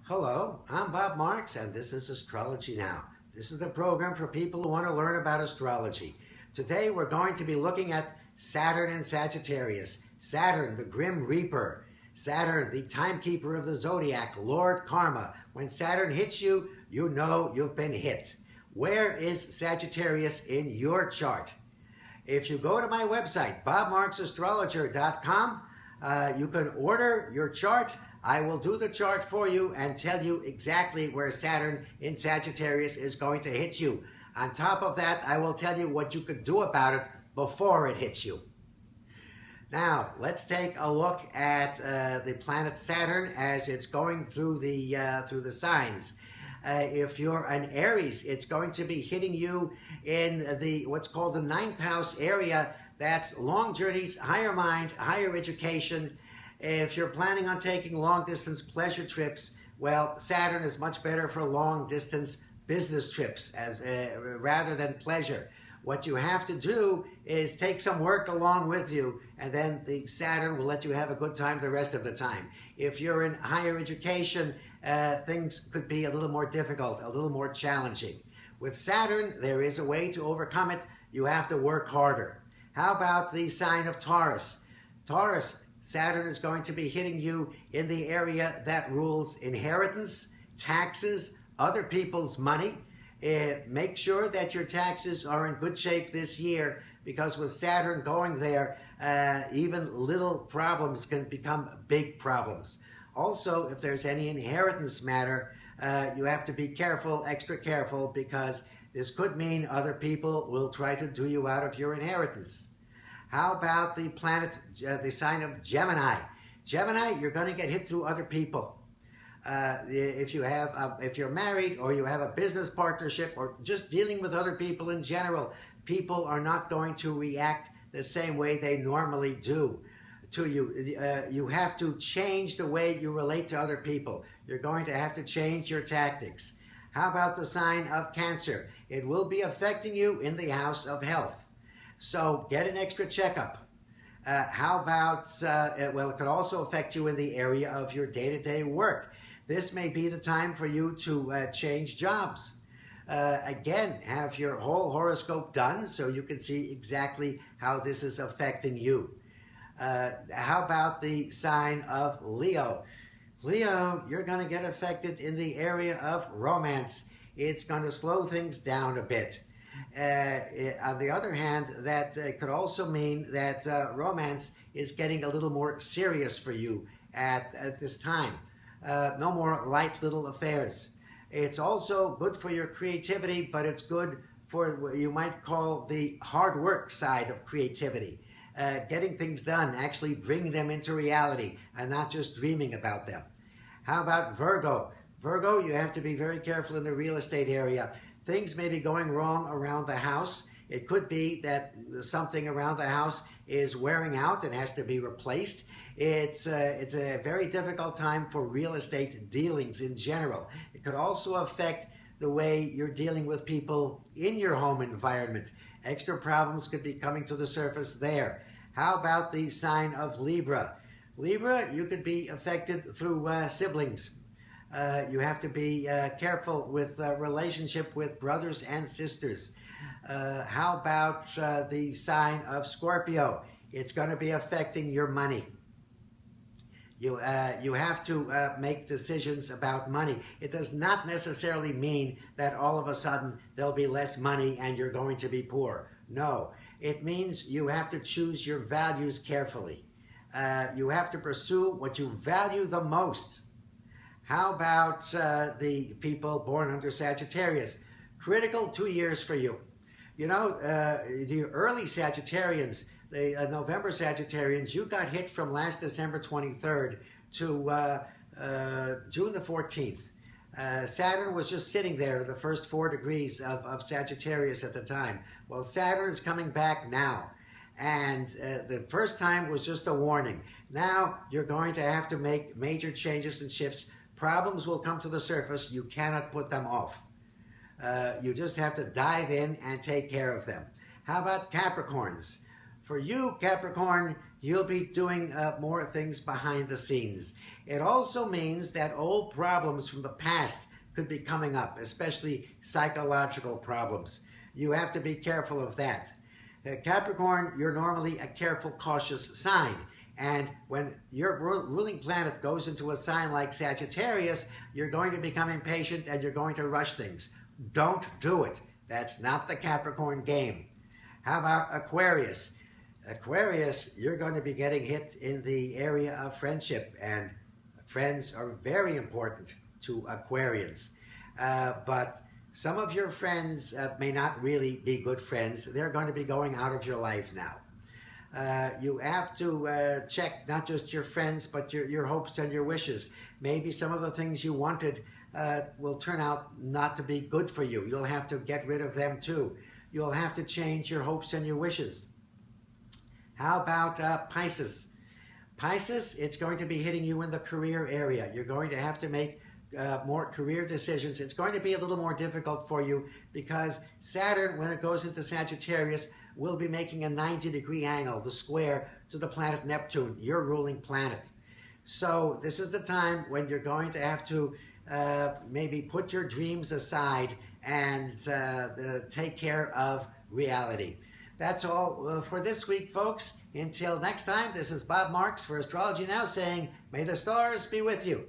Hello, I'm Bob Marks, and this is Astrology Now. This is the program for people who want to learn about astrology. Today we're going to be looking at Saturn and Sagittarius. Saturn, the Grim Reaper. Saturn, the timekeeper of the zodiac, Lord Karma. When Saturn hits you, you know you've been hit. Where is Sagittarius in your chart? If you go to my website, bobmarksastrologer.com, you can order your chart. I will do the chart for you and tell you exactly where Saturn in Sagittarius is going to hit you. On top of that, I will tell you what you could do about it before it hits you. Now, let's take a look at the planet Saturn as it's going through the signs. If you're an Aries, it's going to be hitting you in what's called the 9th house area. That's long journeys, higher mind, higher education. If you're planning on taking long-distance pleasure trips, well, Saturn is much better for long-distance business trips rather than pleasure. What you have to do is take some work along with you, and then the Saturn will let you have a good time the rest of the time. If you're in higher education, things could be a little more difficult, a little more challenging. With Saturn, there is a way to overcome it. You have to work harder. How about the sign of Taurus? Taurus, Saturn is going to be hitting you in the area that rules inheritance, taxes, other people's money. Make sure that your taxes are in good shape this year, because with Saturn going there, even little problems can become big problems. Also, if there's any inheritance matter, you have to be careful, extra careful, because this could mean other people will try to do you out of your inheritance. How about the planet, the sign of Gemini? Gemini, you're going to get hit through other people. If you're married, or you have a business partnership, or just dealing with other people in general, people are not going to react the same way they normally do to you. You have to change the way you relate to other people. You're going to have to change your tactics. How about the sign of Cancer? It will be affecting you in the house of health. So get an extra checkup. How about, well, it could also affect you in the area of your day-to-day work. This may be the time for you to change jobs. Again, have your whole horoscope done so you can see exactly how this is affecting you. How about the sign of Leo? Leo, you're going to get affected in the area of romance. It's going to slow things down a bit. On the other hand, that could also mean that romance is getting a little more serious for you at this time. No more light little affairs. It's also good for your creativity, but it's good for what you might call the hard work side of creativity. Getting things done, actually bringing them into reality and not just dreaming about them. How about Virgo? Virgo, you have to be very careful in the real estate area. Things may be going wrong around the house. It could be that something around the house is wearing out and has to be replaced. It's a very difficult time for real estate dealings in general. It could also affect the way you're dealing with people in your home environment. Extra problems could be coming to the surface there. How about the sign of Libra? Libra, you could be affected through siblings. You have to be careful with relationship with brothers and sisters. How about the sign of Scorpio? It's going to be affecting your money. You have to make decisions about money. It does not necessarily mean that all of a sudden there'll be less money and you're going to be poor. No, it means you have to choose your values carefully. You have to pursue what you value the most. How about the people born under Sagittarius? Critical 2 years for you. You know, the early Sagittarians, the November Sagittarians, you got hit from last December 23rd to June the 14th. Saturn was just sitting there in the first 4 degrees of Sagittarius at the time. Well, Saturn is coming back now. And the first time was just a warning. Now you're going to have to make major changes and shifts. Problems will come to the surface. You cannot put them off. You just have to dive in and take care of them. How about Capricorns? For you, Capricorn, you'll be doing more things behind the scenes. It also means that old problems from the past could be coming up, especially psychological problems. You have to be careful of that. Capricorn, you're normally a careful, cautious sign. And when your ruling planet goes into a sign like Sagittarius, you're going to become impatient and you're going to rush things. Don't do it. That's not the Capricorn game. How about Aquarius? Aquarius, you're going to be getting hit in the area of friendship, and friends are very important to Aquarians. But some of your friends may not really be good friends. They're going to be going out of your life now. You have to check not just your friends, but your hopes and your wishes. Maybe some of the things you wanted will turn out not to be good for you. You'll have to get rid of them too. You'll have to change your hopes and your wishes. How about Pisces? Pisces, it's going to be hitting you in the career area. You're going to have to make more career decisions. It's going to be a little more difficult for you because Saturn, when it goes into Sagittarius, will be making a 90-degree angle, the square, to the planet Neptune, your ruling planet. So this is the time when you're going to have to maybe put your dreams aside and take care of reality. That's all for this week, folks. Until next time, this is Bob Marks for Astrology Now saying, may the stars be with you.